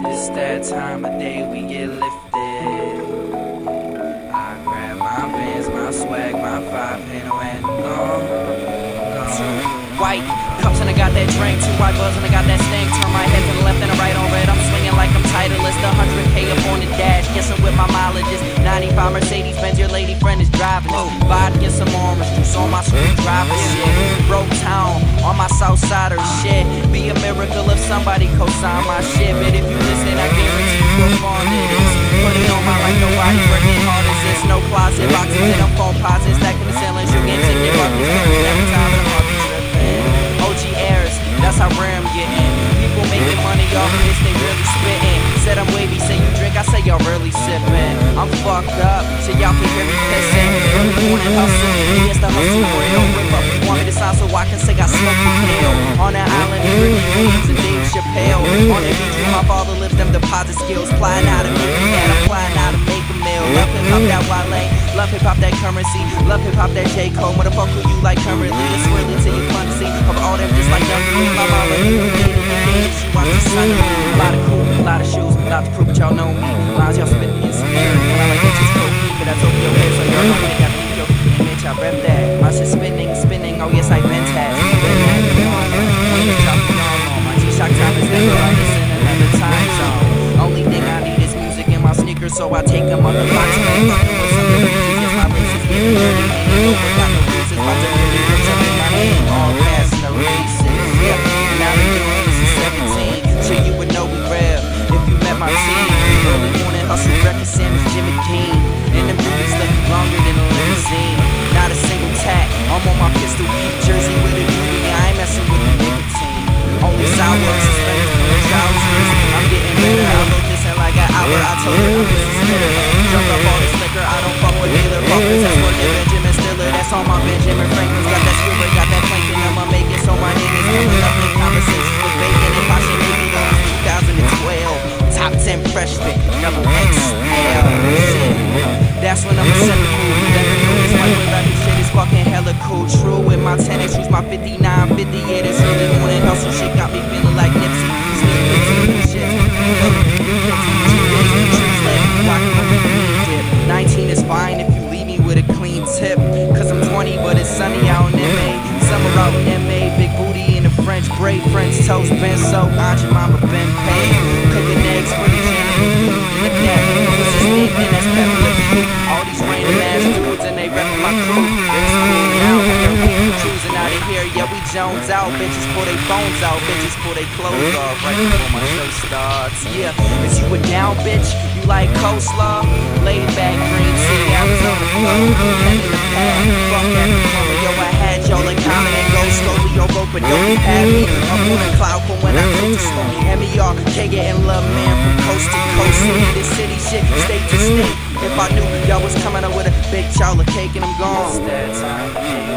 It's that time of day we get lifted. I grab my bands, my swag, my 5-panel and gone. White cups and I got that drink, 2 white buzz and I got that stink. Turn my head to the left and the right on red. I'm swinging like I'm Titleist. 100K up on the dash, guessing with my mileages. 95 Mercedes Benz, your lady friend is driving it. Vodka, some orange juice on my screwdriver shit. Broke town on my south side or shit. Be a miracle if somebody co-sign my shit. But if you listen, I guarantee you will fond of this. Put it on my like nobody working hard as this. No closet boxes and I'm phone posits. Stacking the ceilings, you get ticket buckets. Every time I'm OG airs, that's how rare I'm getting. People making money off of this, they really spitting. Said I'm wavy, say you drink, I say y'all really sipping. I'm fucked up, so y'all can hear me pissing. Early morning hustle, yes the hustle real. Rip up, you want me to sound so I can say I smoke the pill. On that island, it really means and Dave Chappelle. On that beach, my father lives them deposit skills. Flying out of me, and I'm flying out to make a meal. Love hip hop that Wale, love hip hop that currency. Love hip hop that J. Cole, motherfucker you like currently. It's really to your fantasy of all them just like Dunkley. My mama, you made it, she watch the sun. A lot of cool, a lot of shoes, a lot to prove, but y'all know me. Lines y'all spitting in some air. And I like that just cool, but that's over your head, so y'all know me. Got to keep your image, I rep that. My shit spinning, oh yes, I fantastic. My G-Shock time is never on this in another time zone. Only thing I need is music in my sneakers, so I take them on the box. Man, fucking with some bitches, yes, my laces getting dirty. Hanging over, got no reasons, about to really put something in my hand. All gas, no reasons, yeah. And I've been doing this since 17, so you would know we real if you met my team. Early morning hustle, record Sims, Jimmy Dean. And the movies looking longer than a limousine. Not a single tack, I'm on my pistol jersey with a beauty, I ain't messing with the nicotine. Only sour suspenders for the trousers. I'm getting better, I wrote this in like an hour. I told her I'm just a spitter. Drunk up all this liquor, I don't fuck with dealer fuckers. That's what the Benjamin Stiller, that's on my Benjamin Franklin's. Got that scuba, got that plankton, I'ma make it so my niggas coming up in conversations with bacon. If I should make it on 2012 top 10 freshman, yellow XL. That's when I'ma set the mood. Never knew this much when rapping shit is fucking hella cool. True with my 10X, use my 59, 50. Yeah, this early morning hustle shit got me feeling like Nipsey. Sneak peeks shit. 19 is fine if you leave me with a clean tip. Cause I'm 20 but it's sunny out in MA. Summer out in MA, big booty in the French braid. French toast been so Aunt your mama been paid. Cooking eggs for the jam in the cat. And that's pepper. All these random ass dudes and they reppin' my crew. It's cool now, cruising out of here. Yeah, we Jones out. Bitches pull they phones out. Bitches pull they clothes off right before my show starts. Yeah, is you a down bitch? You like coleslaw? Laid back, green tea, Arizona flow. Head in the pad, fuck every woman. Yo, I had y'all like common and go slowly. Yo, rope, but don't be happy. I'm on a cloud, but when I go to smoke, MER, can't get in love, man, from coast to coast. City to city, shit, state to state. If I knew y'all was coming up with a big chocolate cake and I'm gone. It's that time.